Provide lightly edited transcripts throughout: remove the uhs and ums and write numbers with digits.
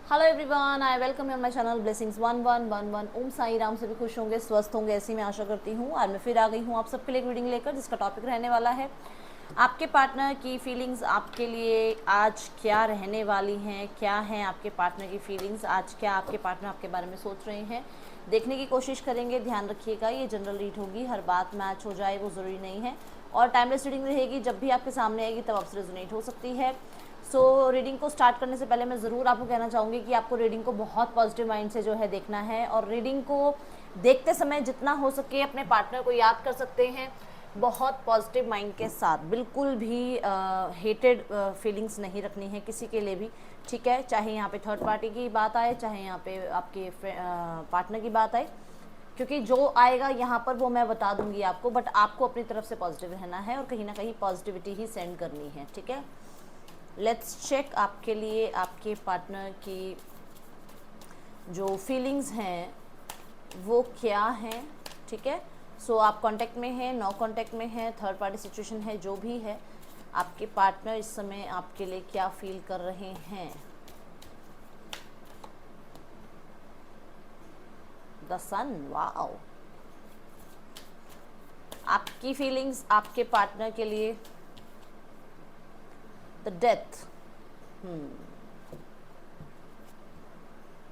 Hello everyone, I welcome you my channel blessings 1111। ओम साई राम से भी खुश होंगे, स्वस्थ होंगे, ऐसी मैं आशा करती हूँ। आज मैं फिर आ गई हूँ आप सबके लिए एक रीडिंग लेकर, जिसका टॉपिक रहने वाला है आपके पार्टनर की फीलिंग्स आपके लिए आज क्या रहने वाली हैं। क्या हैं आपके पार्टनर की फीलिंग्स आज, क्या आपके पार्टनर आपके बारे में सोच रहे हैं, देखने की कोशिश करेंगे। ध्यान रखिएगा, ये जनरल रीड होगी, हर बात मैच हो जाए वो ज़रूरी नहीं है, और टाइमलेस रीडिंग रहेगी। जब भी आपके सामने आएगी तब आपसे रेजोनेट हो सकती है। रीडिंग को स्टार्ट करने से पहले मैं ज़रूर आपको कहना चाहूँगी कि आपको रीडिंग को बहुत पॉजिटिव माइंड से जो है देखना है, और रीडिंग को देखते समय जितना हो सके अपने पार्टनर को याद कर सकते हैं बहुत पॉजिटिव माइंड के साथ। बिल्कुल भी हेटेड फीलिंग्स नहीं रखनी है किसी के लिए भी, ठीक है। चाहे यहाँ पे थर्ड पार्टी की बात आए, चाहे यहाँ पे आपके पार्टनर की बात आए, क्योंकि जो आएगा यहाँ पर वो मैं बता दूंगी आपको, बट आपको अपनी तरफ से पॉजिटिव रहना है और कहीं ना कहीं पॉजिटिविटी ही सेंड करनी है, ठीक है। लेट्स चेक आपके लिए आपके पार्टनर की जो फीलिंग्स हैं वो क्या हैं, ठीक है। आप कांटेक्ट में हैं, नो कांटेक्ट में हैं, थर्ड पार्टी सिचुएशन है, जो भी है, आपके पार्टनर इस समय आपके लिए क्या फील कर रहे हैं। The sun, wow. आपकी फीलिंग्स आपके पार्टनर के लिए, द डेथ,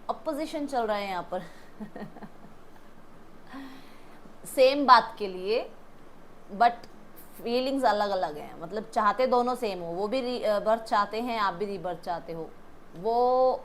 अपोजिशन चल रहा है यहाँ पर सेम बात के लिए, बट फीलिंग्स अलग अलग हैं। मतलब चाहते दोनों सेम हो, वो भी रीबर्थ चाहते हैं, आप भी रीबर्थ चाहते हो। वो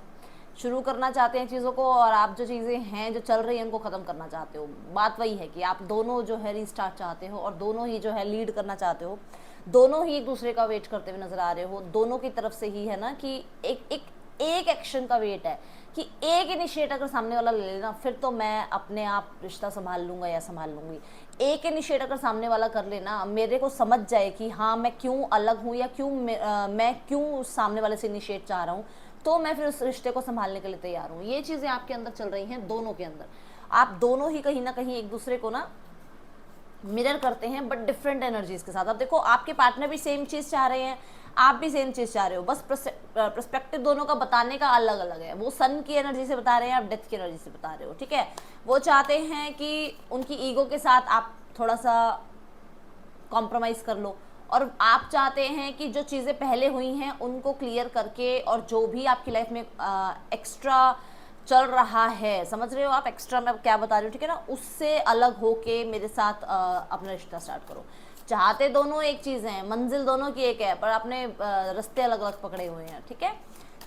शुरू करना चाहते हैं चीज़ों को, और आप जो चीज़ें हैं जो चल रही हैं उनको ख़त्म करना चाहते हो। बात वही है कि आप दोनों जो है रीस्टार्ट चाहते हो, और दोनों ही जो है लीड करना चाहते हो। दोनों ही एक दूसरे का वेट करते हुए नजर आ रहे हो। दोनों की तरफ से ही है ना कि एक एक्शन का वेट है कि एक इनिशिएट अगर सामने वाला ले लेना, फिर तो मैं अपने आप रिश्ता संभाल लूँगा या संभाल लूँगी। एक इनिशिएट अगर सामने वाला कर लेना, मेरे को समझ जाए कि हाँ मैं क्यों अलग हूँ, या मैं क्यों सामने वाले से इनिशिएट चाह रहा हूँ, तो मैं फिर उस रिश्ते को संभालने के लिए तैयार हूँ। ये चीज़ें आपके अंदर चल रही हैं, दोनों के अंदर। आप दोनों ही कहीं ना कहीं एक दूसरे को ना मिरर करते हैं, बट डिफरेंट एनर्जीज के साथ। अब देखो, आपके पार्टनर भी सेम चीज़ चाह रहे हैं, आप भी सेम चीज़ चाह रहे हो, बस पर्सपेक्टिव दोनों का बताने का अलग अलग है। वो सन की एनर्जी से बता रहे हैं, आप डेथ की एनर्जी से बता रहे हो, ठीक है। वो चाहते हैं कि उनकी ईगो के साथ आप थोड़ा सा कॉम्प्रोमाइज़ कर लो, और आप चाहते हैं कि जो चीज़ें पहले हुई हैं उनको क्लियर करके, और जो भी आपकी लाइफ में एक्स्ट्रा चल रहा है, समझ रहे हो आप एक्स्ट्रा मैं क्या बता रही हूँ, ठीक है ना, उससे अलग होके मेरे साथ अपना रिश्ता स्टार्ट करो। चाहते दोनों एक चीज़ हैं, मंजिल दोनों की एक है, पर अपने रास्ते अलग अलग पकड़े हुए हैं, ठीक है।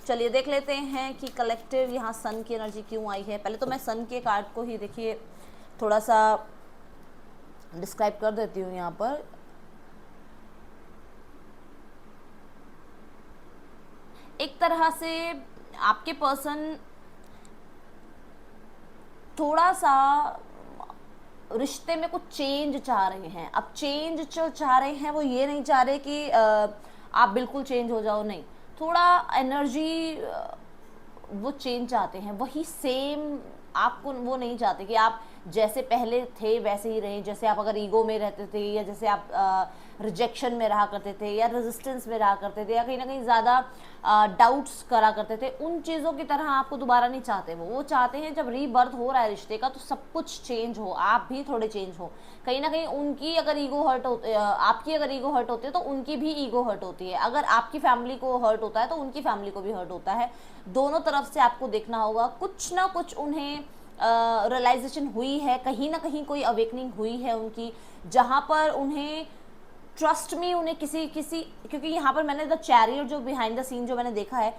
चलिए देख लेते हैं कि कलेक्टिव यहाँ सन की एनर्जी क्यों आई है। पहले तो मैं सन के कार्ड को ही देखिए थोड़ा सा डिस्क्राइब कर देती हूँ यहाँ पर। एक तरह से आपके पर्सन थोड़ा सा रिश्ते में कुछ चेंज चाह रहे हैं। अब चेंज जो चाह रहे हैं वो ये नहीं चाह रहे कि आप बिल्कुल चेंज हो जाओ, नहीं, थोड़ा एनर्जी वो चेंज चाहते हैं। वही सेम आपको वो नहीं चाहते कि आप जैसे पहले थे वैसे ही रहें। जैसे आप अगर ईगो में रहते थे, या जैसे आप रिजेक्शन में रहा करते थे, या रेजिस्टेंस में रहा करते थे, या कहीं ना कहीं ज़्यादा डाउट्स करा करते थे, उन चीज़ों की तरह आपको दोबारा नहीं चाहते। वो चाहते हैं जब रीबर्थ हो रहा है रिश्ते का तो सब कुछ चेंज हो, आप भी थोड़े चेंज हो। कहीं ना कहीं उनकी अगर ईगो हर्ट होती है, आपकी अगर ईगो हर्ट होती है तो उनकी भी ईगो हर्ट होती है। अगर आपकी फैमिली को हर्ट होता है तो उनकी फैमिली को भी हर्ट होता है। दोनों तरफ से आपको देखना होगा, कुछ ना कुछ उन्हें रियलाइजेशन हुई है, कहीं ना कहीं कोई अवेकनिंग हुई है उनकी, जहाँ पर उन्हें ट्रस्ट में उन्हें किसी किसी क्योंकि यहाँ पर मैंने द चैरियर जो बिहाइंड द सीन जो मैंने देखा है,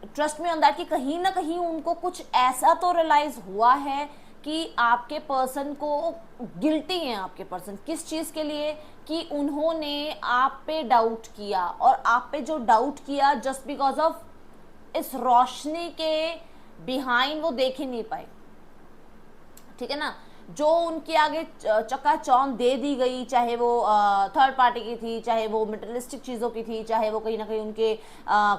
ट्रस्ट में ऑन दैट कि कहीं ना कहीं उनको कुछ ऐसा तो रियलाइज हुआ है कि आपके पर्सन को गिल्टी है। आपके पर्सन किस चीज़ के लिए, कि उन्होंने आप पे डाउट किया, और आप पे जो डाउट किया जस्ट बिकॉज ऑफ इस रोशनी के बिहाइंड वो देख ही नहीं पाए, ठीक है ना। जो उनके आगे चकाचौंध दे दी गई, चाहे वो थर्ड पार्टी की थी, चाहे वो मटेरियलिस्टिक चीज़ों की थी, चाहे वो कहीं ना कहीं उनके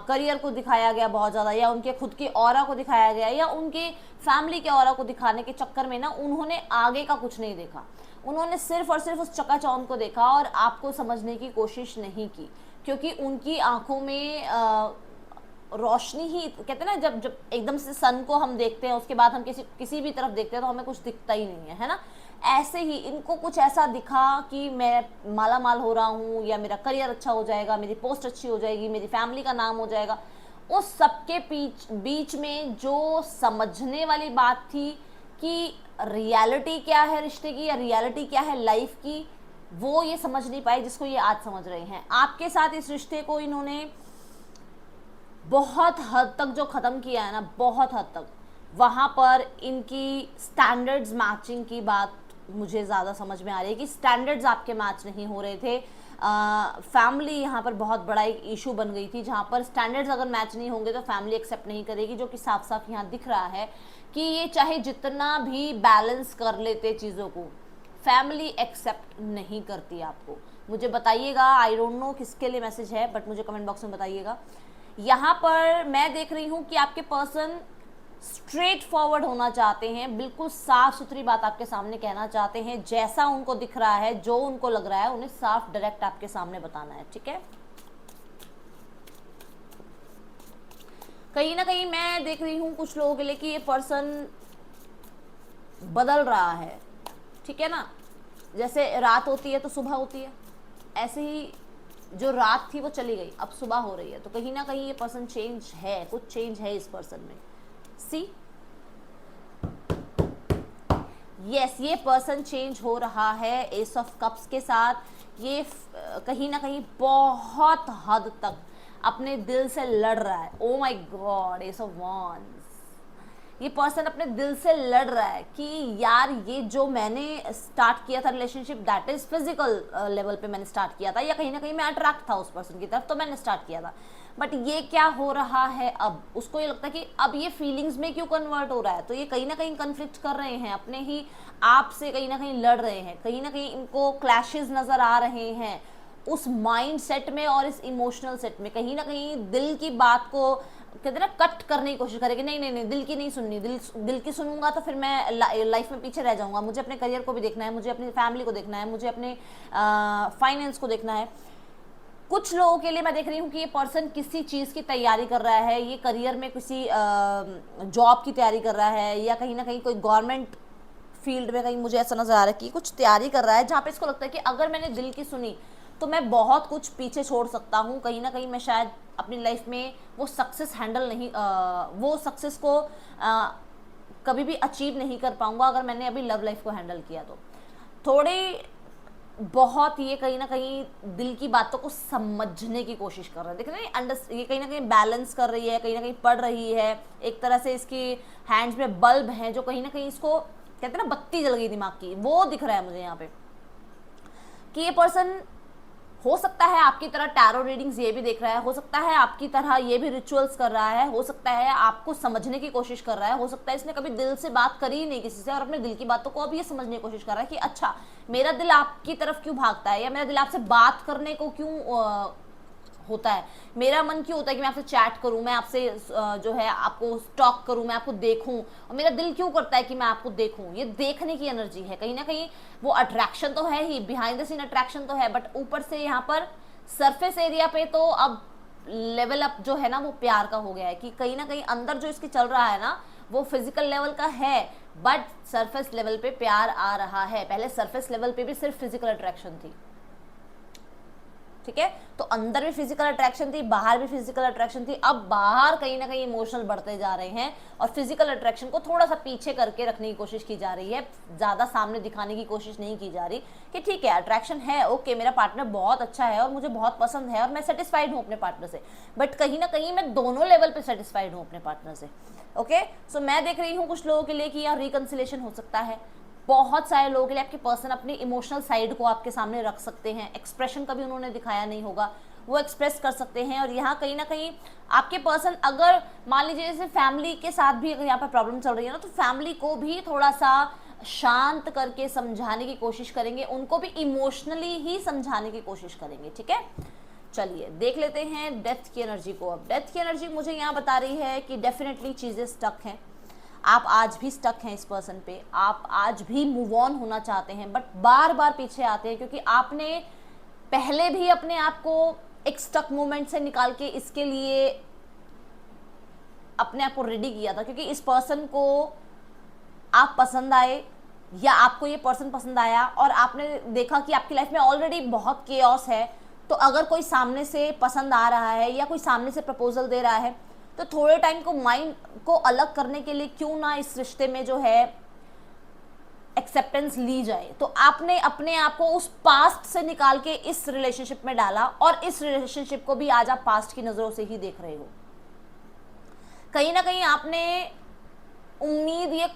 करियर को दिखाया गया बहुत ज़्यादा, या उनके खुद के ऑरा को दिखाया गया, या उनके फैमिली के ऑरा को दिखाने के चक्कर में ना उन्होंने आगे का कुछ नहीं देखा। उन्होंने सिर्फ और सिर्फ उस चकाचौंध को देखा और आपको समझने की कोशिश नहीं की, क्योंकि उनकी आंखों में रोशनी ही, कहते हैं ना जब जब एकदम से सन को हम देखते हैं उसके बाद हम किसी भी तरफ देखते हैं तो हमें कुछ दिखता ही नहीं है ना, ऐसे ही इनको कुछ ऐसा दिखा कि मैं माला माल हो रहा हूँ, या मेरा करियर अच्छा हो जाएगा, मेरी पोस्ट अच्छी हो जाएगी, मेरी फैमिली का नाम हो जाएगा। उस सबके बीच में जो समझने वाली बात थी कि रियलिटी क्या है रिश्ते की, या रियलिटी क्या है लाइफ की, वो ये समझ नहीं पाए जिसको ये आज समझ रहे हैं। आपके साथ इस रिश्ते को इन्होंने बहुत हद तक जो ख़त्म किया है ना, बहुत हद तक, वहाँ पर इनकी स्टैंडर्ड्स मैचिंग की बात मुझे ज़्यादा समझ में आ रही है कि स्टैंडर्ड्स आपके मैच नहीं हो रहे थे। फैमिली यहाँ पर बहुत बड़ा एक इशू बन गई थी, जहाँ पर स्टैंडर्ड्स अगर मैच नहीं होंगे तो फैमिली एक्सेप्ट नहीं करेगी, जो कि साफ साफ यहाँ दिख रहा है कि ये चाहे जितना भी बैलेंस कर लेते चीज़ों को, फैमिली एक्सेप्ट नहीं करती आपको। मुझे बताइएगा, आई डोंट नो किसके लिए मैसेज है, बट मुझे कमेंट बॉक्स में बताइएगा। यहाँ पर मैं देख रही हूँ कि आपके पर्सन स्ट्रेट फॉरवर्ड होना चाहते हैं, बिल्कुल साफ सुथरी बात आपके सामने कहना चाहते हैं, जैसा उनको दिख रहा है, जो उनको लग रहा है, उन्हें साफ डायरेक्ट आपके सामने बताना है, ठीक है। कहीं ना कहीं मैं देख रही हूँ कुछ लोगों के लिए कि ये पर्सन बदल रहा है, ठीक है ना, जैसे रात होती है तो सुबह होती है, ऐसे ही जो रात थी वो चली गई, अब सुबह हो रही है, तो कहीं ना कहीं ये पर्सन चेंज है, कुछ चेंज है इस पर्सन में। सी यस, ये पर्सन चेंज हो रहा है एस ऑफ कप्स के साथ। ये कहीं ना कहीं बहुत हद तक अपने दिल से लड़ रहा है। ओ my God, S of wands, ये पर्सन अपने दिल से लड़ रहा है कि यार ये जो मैंने स्टार्ट किया था relationship, that is physical level पे मैंने स्टार्ट किया था, या कहीं ना कहीं मैं अट्रैक्ट था उस पर्सन की तरफ तो मैंने स्टार्ट किया था, बट ये क्या हो रहा है अब, उसको ये लगता है कि अब ये फीलिंग्स में क्यों कन्वर्ट हो रहा है, तो ये कहीं ना कहीं कन्फ्लिक्ट कर रहे हैं, अपने ही आप से कहीं ना कहीं लड़ रहे हैं, कहीं ना कहीं इनको क्लैशेस नजर आ रहे हैं उस माइंड सेट में और इस इमोशनल सेट में। कहीं ना कहीं दिल की बात को कहते हैं ना कट करने की कोशिश करेगी, नहीं नहीं नहीं, दिल की नहीं सुननी, दिल की सुनूंगा तो फिर मैं लाइफ में पीछे रह जाऊंगा, मुझे अपने करियर को भी देखना है, मुझे अपनी फैमिली को देखना है, मुझे अपने फाइनेंस को देखना है। कुछ लोगों के लिए मैं देख रही हूँ कि ये पर्सन किसी चीज़ की तैयारी कर रहा है, ये करियर में किसी जॉब की तैयारी कर रहा है, या कहीं ना कहीं कोई गवर्नमेंट फील्ड में कहीं मुझे ऐसा नजर आ रहा है कि कुछ तैयारी कर रहा है, जहाँ पे इसको लगता है कि अगर मैंने दिल की सुनी तो मैं बहुत कुछ पीछे छोड़ सकता हूँ, कहीं ना कहीं मैं शायद अपनी लाइफ में वो सक्सेस हैंडल नहीं, वो सक्सेस को कभी भी अचीव नहीं कर पाऊंगा अगर मैंने अभी लव लाइफ को हैंडल किया तो। थोड़े बहुत ये कहीं ना कहीं दिल की बातों को समझने की कोशिश कर रहे हैं, देख रहे हैं, ये कहीं ना कहीं बैलेंस कर रही है, कहीं ना कहीं पढ़ रही है, एक तरह से इसकी हैंड्स में बल्ब है जो कहीं ना कहीं इसको कहते हैं ना बत्ती जल गई दिमाग की, वो दिख रहा है मुझे यहाँ पे कि ये पर्सन हो सकता है आपकी तरह टैरो रीडिंग्स ये भी देख रहा है, हो सकता है आपकी तरह ये भी रिचुअल्स कर रहा है, हो सकता है आपको समझने की कोशिश कर रहा है, हो सकता है इसने कभी दिल से बात करी ही नहीं किसी से और अपने दिल की बातों को अब ये समझने की कोशिश कर रहा है कि अच्छा मेरा दिल आपकी तरफ क्यों भागता है, या मेरा दिल आपसे बात करने को क्यों होता है, मेरा मन क्यों होता है कि मैं आपसे चैट करूं, मैं आपसे जो है आपको स्टॉक करूं, मैं आपको देखूं, और मेरा दिल क्यों करता है कि मैं आपको देखूं। ये देखने की एनर्जी है, कहीं ना कहीं वो अट्रैक्शन तो है ही, बिहाइंड द सीन अट्रैक्शन तो है, बट ऊपर से यहाँ पर सरफेस एरिया पे तो अब लेवल अप जो है ना वो प्यार का हो गया है कि कहीं ना कहीं अंदर जो इसकी चल रहा है ना वो फिजिकल लेवल का है, बट सरफेस लेवल पे प्यार आ रहा है। पहले सरफेस लेवल पे भी सिर्फ फिजिकल अट्रैक्शन थी, ठीक है, तो अंदर भी फिजिकल अट्रैक्शन थी, बाहर भी फिजिकल अट्रैक्शन थी, अब बाहर कहीं ना कहीं इमोशनल बढ़ते जा रहे हैं और फिजिकल अट्रैक्शन को थोड़ा सा पीछे करके रखने की कोशिश की जा रही है, ज्यादा सामने दिखाने की कोशिश नहीं की जा रही कि ठीक है अट्रैक्शन है, ओके मेरा पार्टनर बहुत अच्छा है और मुझे बहुत पसंद है और मैं सेटिस्फाइड हूँ अपने पार्टनर से, बट कहीं ना कहीं मैं दोनों लेवल पे सेटिस्फाइड हूँ अपने पार्टनर से। ओके, सो मैं देख रही हूँ कुछ लोगों के लिए कि यहाँ रिकंसिलेशन हो सकता है, बहुत सारे लोगों के लिए आपके पर्सन अपनी इमोशनल साइड को आपके सामने रख सकते हैं, एक्सप्रेशन कभी उन्होंने दिखाया नहीं होगा, वो एक्सप्रेस कर सकते हैं। और यहाँ कहीं ना कहीं आपके पर्सन अगर मान लीजिए जैसे फैमिली के साथ भी अगर यहाँ पर प्रॉब्लम चल रही है ना, तो फैमिली को भी थोड़ा सा शांत करके समझाने की कोशिश करेंगे, उनको भी इमोशनली ही समझाने की कोशिश करेंगे, ठीक है। चलिए देख लेते हैं डेथ की एनर्जी को। अब डेथ की एनर्जी मुझे यहाँ बता रही है कि डेफिनेटली चीज़ें स्टक हैं, आप आज भी स्टक हैं इस पर्सन पे, आप आज भी मूव ऑन होना चाहते हैं बट बार बार पीछे आते हैं क्योंकि आपने पहले भी अपने आप को एक स्टक मोमेंट से निकाल के इसके लिए अपने आप को रेडी किया था, क्योंकि इस पर्सन को आप पसंद आए या आपको ये पर्सन पसंद आया और आपने देखा कि आपकी लाइफ में ऑलरेडी बहुत केओस है, तो अगर कोई सामने से पसंद आ रहा है या कोई सामने से प्रपोजल दे रहा है, तो थोड़े टाइम को माइंड को अलग करने के लिए क्यों ना इस रिश्ते में जो है एक्सेप्टेंस ली जाए। तो आपने अपने आप को उस पास्ट से निकाल के इस रिलेशनशिप में डाला, और इस रिलेशनशिप को भी आज आप पास्ट की नजरों से ही देख रहे हो। कहीं ना कहीं आपने उम्मीद, ये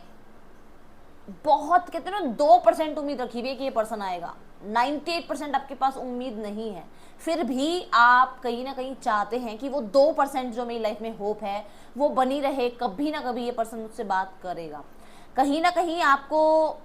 बहुत कहते हैं ना 2% उम्मीद रखी हुई है कि ये पर्सन आएगा, 98% आपके पास उम्मीद नहीं है, फिर भी आप कहीं ना कहीं चाहते हैं कि वो 2% जो मेरी लाइफ में होप है वो बनी रहे, कभी ना कभी ये पर्सन मुझसे बात करेगा। कहीं ना कहीं आपको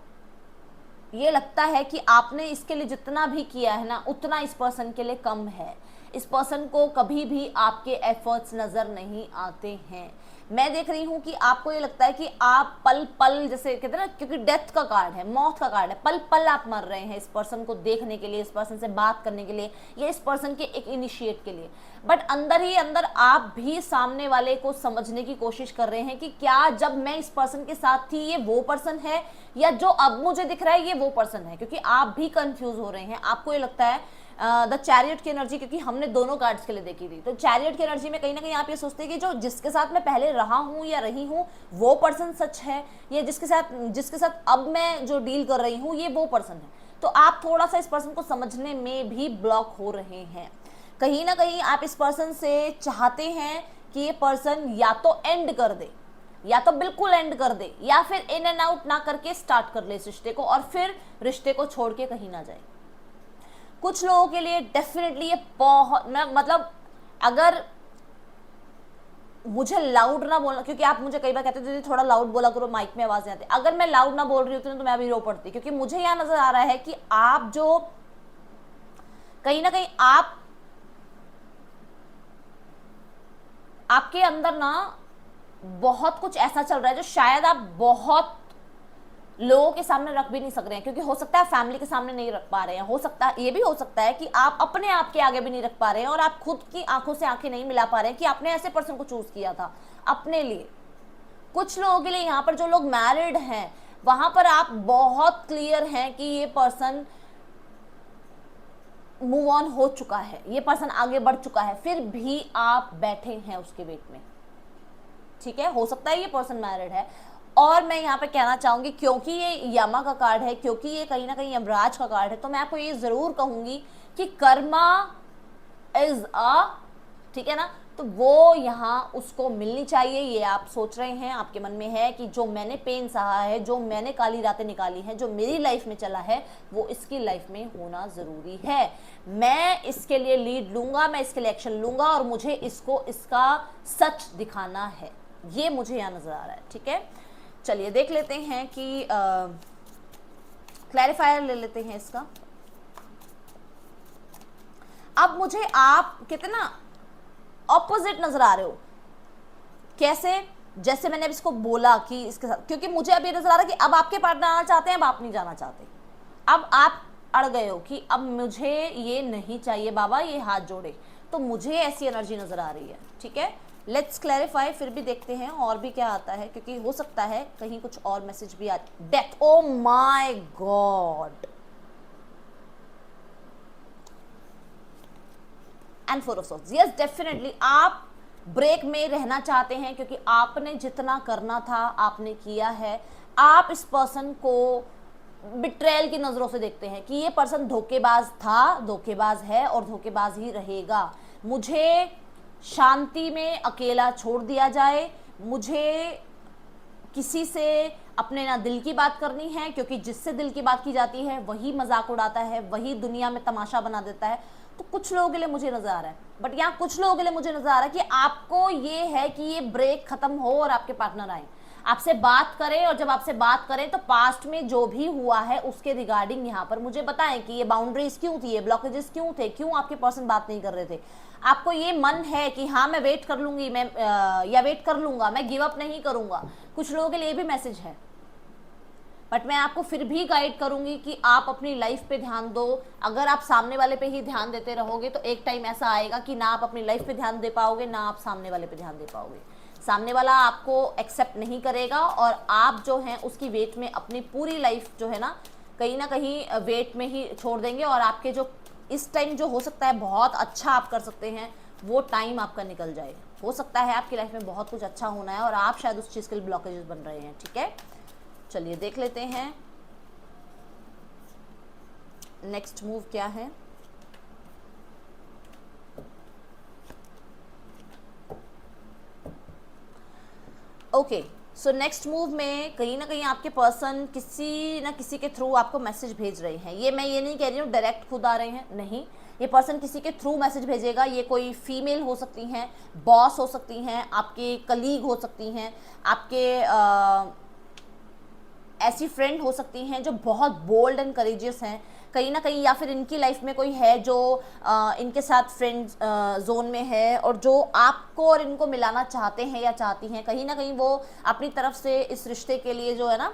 ये लगता है कि आपने इसके लिए जितना भी किया है ना, उतना इस पर्सन के लिए कम है। इस पर्सन को कभी भी आपके एफर्ट्स नज़र नहीं आते हैं। मैं देख रही हूँ कि आपको ये लगता है कि आप पल पल, जैसे कहते हैं ना, क्योंकि डेथ का कार्ड है, मौत का कार्ड है, पल पल आप मर रहे हैं इस पर्सन को देखने के लिए, इस पर्सन से बात करने के लिए, या इस पर्सन के एक इनिशिएट के लिए। बट अंदर ही अंदर आप भी सामने वाले को समझने की कोशिश कर रहे हैं कि क्या जब मैं इस पर्सन के साथ थी ये वो पर्सन है, या जो अब मुझे दिख रहा है ये वो पर्सन है। क्योंकि आप भी कंफ्यूज हो रहे हैं। आपको ये लगता है द चैरियट की एनर्जी, क्योंकि हमने दोनों कार्ड्स के लिए देखी थी, तो चैरियट की एनर्जी में कहीं ना कहीं आप ये सोचते हैं कि जो जिसके साथ मैं पहले रहा हूँ या रही हूँ वो पर्सन सच है, या जिसके साथ अब मैं जो डील कर रही हूँ ये वो पर्सन है। तो आप थोड़ा सा इस पर्सन को समझने में भी ब्लॉक हो रहे हैं। कहीं ना कहीं आप इस पर्सन से चाहते हैं कि ये पर्सन या तो एंड कर दे, या तो बिल्कुल एंड कर दे, या फिर इन एंड आउट ना करके स्टार्ट कर ले इस रिश्ते को, और फिर रिश्ते को छोड़ के कहीं ना जाए। कुछ लोगों के लिए डेफिनेटली ये बहुत, मतलब अगर मुझे लाउड ना बोलना, क्योंकि आप मुझे कई बार कहते थे थोड़ा लाउड बोला करो, माइक में आवाज नहीं आती, अगर मैं लाउड ना बोल रही होती तो मैं अभी रो पड़ती, क्योंकि मुझे यहां नजर आ रहा है कि आप जो कहीं ना कहीं आपके अंदर ना बहुत कुछ ऐसा चल रहा है जो शायद आप बहुत लोगों के सामने रख भी नहीं सक रहे हैं, क्योंकि हो सकता है फैमिली के सामने नहीं रख पा रहे हैं, हो सकता है, ये भी हो सकता है कि आप अपने आप के आगे भी नहीं रख पा रहे हैं, और आप खुद की आंखों से आंखें नहीं मिला पा रहे हैं कि आपने ऐसे पर्सन को चूज किया था अपने लिए। कुछ लोगों के लिए, यहाँ पर जो लोग मैरिड हैं वहां पर आप बहुत क्लियर हैं कि ये पर्सन मूव ऑन हो चुका है, ये पर्सन आगे बढ़ चुका है, फिर भी आप बैठे हैं उसके वेट में। ठीक है, हो सकता है ये पर्सन मैरिड है। और मैं यहाँ पे कहना चाहूंगी, क्योंकि ये यमा का कार्ड है, क्योंकि ये कहीं ना कहीं यमराज का कार्ड है, तो मैं आपको ये जरूर कहूंगी कि कर्मा इज अ, ठीक है ना, तो वो यहाँ उसको मिलनी चाहिए। ये आप सोच रहे हैं, आपके मन में है कि जो मैंने पेन सहा है, जो मैंने काली रातें निकाली हैं, जो मेरी लाइफ में चला है, वो इसकी लाइफ में होना जरूरी है। मैं इसके लिए लीड लूंगा, मैं इसके लिए एक्शन लूंगा, और मुझे इसको इसका सच दिखाना है। ये मुझे यहाँ नजर आ रहा है। ठीक है, चलिए देख लेते हैं कि क्लैरिफायर ले लेते हैं इसका। अब मुझे आप कितना ऑपोजिट नजर आ रहे हो, कैसे? जैसे मैंने अब इसको बोला कि इसके साथ, क्योंकि मुझे अब ये नजर आ रहा है कि अब आपके पार्टनर आना चाहते हैं, अब आप नहीं जाना चाहते, अब आप अड़ गए हो कि अब मुझे ये नहीं चाहिए बाबा, ये हाथ जोड़े, तो मुझे ऐसी एनर्जी नजर आ रही है। ठीक है, लेट्स क्लैरिफाई, फिर भी देखते हैं और भी क्या आता है, क्योंकि हो सकता है कहीं कुछ और मैसेज भी आ। Death, oh my god, and four of swords. Yes, definitely आप ब्रेक में रहना चाहते हैं, क्योंकि आपने जितना करना था आपने किया है। आप इस पर्सन को बिट्रेयल की नजरों से देखते हैं कि ये पर्सन धोखेबाज था, धोखेबाज है और धोखेबाज ही रहेगा। मुझे शांति में अकेला छोड़ दिया जाए, मुझे किसी से अपने ना दिल की बात करनी है, क्योंकि जिससे दिल की बात की जाती है वही मजाक उड़ाता है, वही दुनिया में तमाशा बना देता है। तो कुछ लोगों के लिए मुझे नजर आ रहा है, बट यहाँ कुछ लोगों के लिए मुझे नजर आ रहा है कि आपको ये है कि ये ब्रेक खत्म हो और आपके पार्टनर आए, आपसे बात करें, और जब आपसे बात करें तो पास्ट में जो भी हुआ है उसके रिगार्डिंग यहाँ पर मुझे बताएं कि ये बाउंड्रीज क्यों थी, ये ब्लॉकेजेस क्यों थे, क्यों आपके पर्सन बात नहीं कर रहे थे। आपको ये मन है कि हाँ मैं वेट कर लूंगी, मैं या वेट कर लूंगा, मैं गिव अप नहीं करूंगा। कुछ लोगों के लिए भी मैसेज है, बट मैं आपको फिर भी गाइड करूंगी कि आप अपनी लाइफ पे ध्यान दो। अगर आप सामने वाले पे ही ध्यान देते रहोगे तो एक टाइम ऐसा आएगा कि ना आप अपनी लाइफ पे ध्यान दे पाओगे, ना आप सामने वाले पे ध्यान दे पाओगे। सामने वाला आपको एक्सेप्ट नहीं करेगा और आप जो हैं उसकी वेट में अपनी पूरी लाइफ जो है ना कहीं वेट में ही छोड़ देंगे, और आपके जो इस टाइम जो हो सकता है बहुत अच्छा आप कर सकते हैं, वो टाइम आपका निकल जाए। हो सकता है आपकी लाइफ में बहुत कुछ अच्छा होना है और आप शायद उस चीज़ के लिए ब्लॉकेजेस बन रहे हैं। ठीक है, चलिए देख लेते हैं नेक्स्ट मूव क्या है। ओके, सो नेक्स्ट मूव में कहीं ना कहीं आपके पर्सन किसी ना किसी के थ्रू आपको मैसेज भेज रहे हैं। मैं ये नहीं कह रही हूँ डायरेक्ट खुद आ रहे हैं, नहीं, ये पर्सन किसी के थ्रू मैसेज भेजेगा। ये कोई फीमेल हो सकती हैं, बॉस हो सकती हैं, आपके कलीग हो सकती हैं, आपके ऐसी फ्रेंड हो सकती हैं जो बहुत बोल्ड एंड करेजियस हैं कहीं ना कहीं, या फिर इनकी लाइफ में कोई है जो इनके साथ फ्रेंड जोन में है और जो आपको और इनको मिलाना चाहते हैं या चाहती हैं। कहीं ना कहीं वो अपनी तरफ से इस रिश्ते के लिए जो है ना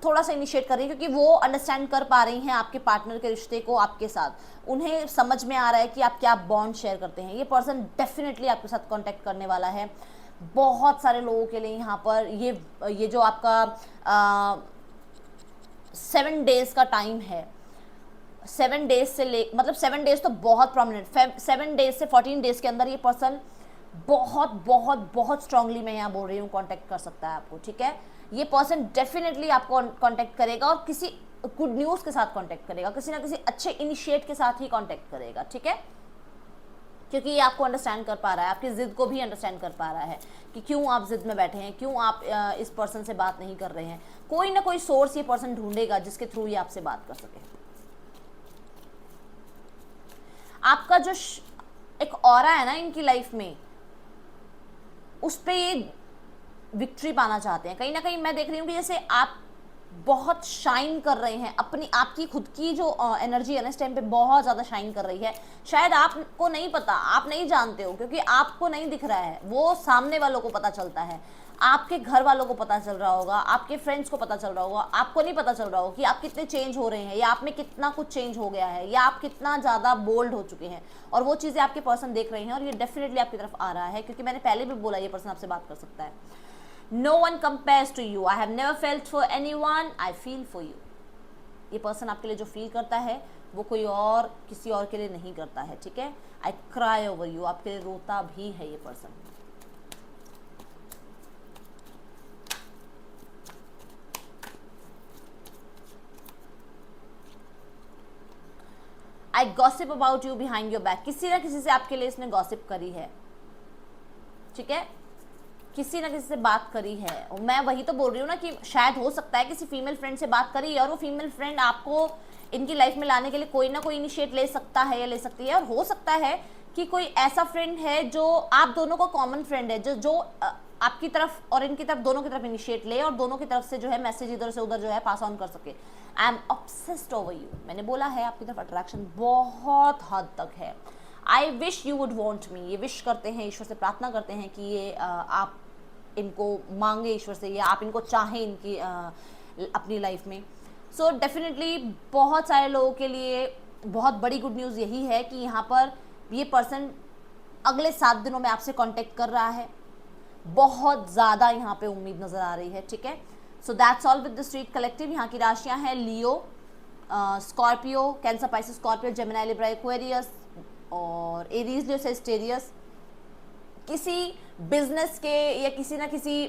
थोड़ा सा इनिशिएट कर रही है, क्योंकि वो अंडरस्टैंड कर पा रही हैं आपके पार्टनर के रिश्ते को आपके साथ। उन्हें समझ में आ रहा है कि आप क्या बॉन्ड शेयर करते हैं। ये पर्सन डेफिनेटली आपके साथ कांटेक्ट करने वाला है। बहुत सारे लोगों के लिए यहाँ पर ये जो आपका 7 डेज का टाइम है, 7 डेज से मतलब 7 डेज तो बहुत प्रोमिनेंट, 7 डेज से 14 डेज के अंदर ये पर्सन बहुत बहुत बहुत स्ट्रांगली मैं यहाँ बोल रही हूँ कांटेक्ट कर सकता है आपको। ठीक है, ये पर्सन डेफिनेटली आपको कांटेक्ट करेगा और किसी गुड न्यूज़ के साथ कांटेक्ट करेगा, किसी ना किसी अच्छे इनिशिएट के साथ ही कांटेक्ट करेगा। ठीक है, क्योंकि ये आपको अंडरस्टैंड कर पा रहा है, आपकी ज़िद को भी अंडरस्टैंड कर पा रहा है कि क्यों आप ज़िद में बैठे हैं, क्यों आप इस पर्सन से बात नहीं कर रहे हैं। कोई ना कोई सोर्स ये पर्सन ढूंढेगा जिसके थ्रू ये आपसे बात कर सके। आपका जो एक ऑरा है ना इनकी लाइफ में, उस पर ये विक्ट्री पाना चाहते हैं। कहीं ना कहीं मैं देख रही हूँ कि जैसे आप बहुत शाइन कर रहे हैं, अपनी आपकी खुद की जो एनर्जी है ना इस टाइम पे बहुत ज़्यादा शाइन कर रही है। शायद आपको नहीं पता, आप नहीं जानते हो, क्योंकि आपको नहीं दिख रहा है, वो सामने वालों को पता चलता है। आपके घर वालों को पता चल रहा होगा, आपके फ्रेंड्स को पता चल रहा होगा, आपको नहीं पता चल रहा होगा कि आप कितने चेंज हो रहे हैं, या आप में कितना कुछ चेंज हो गया है, या आप कितना ज़्यादा बोल्ड हो चुके हैं। और वो चीज़ें आपके पर्सन देख रहे हैं और ये डेफिनेटली आपकी तरफ आ रहा है, क्योंकि मैंने पहले भी बोला ये पर्सन आपसे बात कर सकता है। No one compares to you. I have never felt for anyone. I feel for you. ये पर्सन आपके लिए जो फील करता है वो कोई और किसी और के लिए नहीं करता है। ठीक है, I cry over you. आपके लिए रोता भी है ये person. I gossip about you behind your back. किसी ना किसी से आपके लिए इसने गॉसिप करी है। ठीक है, किसी ना किसी से बात करी है। और मैं वही तो बोल रही हूँ ना कि शायद हो सकता है किसी फीमेल फ्रेंड से बात करी है और वो फीमेल फ्रेंड आपको इनकी लाइफ में लाने के लिए कोई ना कोई इनिशिएट ले सकता है या ले सकती है। और हो सकता है कि कोई ऐसा फ्रेंड है जो आप दोनों का कॉमन फ्रेंड है, जो आपकी तरफ और इनकी तरफ, दोनों की तरफ इनिशिएट ले और दोनों की तरफ से जो है मैसेज इधर से उधर जो है पास ऑन कर सके। I am obsessed over you. मैंने बोला है आपकी तरफ अट्रैक्शन बहुत हद तक है। I wish you would want me. ये विश करते हैं, ईश्वर से प्रार्थना करते हैं कि ये आप इनको मांगे ईश्वर से, या आप इनको चाहें इनकी अपनी लाइफ में। सो डेफिनेटली बहुत सारे लोगों के लिए बहुत बड़ी गुड न्यूज़ यही है कि यहाँ पर ये पर्सन अगले 7 दिनों में आपसे कांटेक्ट कर रहा है। बहुत ज़्यादा यहाँ पे उम्मीद नज़र आ रही है। ठीक है, so that's all with the street collective. यहाँ की राशियाँ हैं Leo, Scorpio, Cancer, Pisces, Scorpio, Gemini, Libra, Aquarius और एरीज, लियो, सेजिटेरियस। किसी बिजनेस के या किसी ना किसी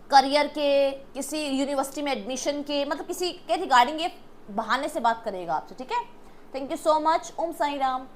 करियर के, किसी यूनिवर्सिटी में एडमिशन के, मतलब किसी के रिगार्डिंग ये बहाने से बात करेगा आपसे। ठीक है, thank you so much. Om Sai Ram.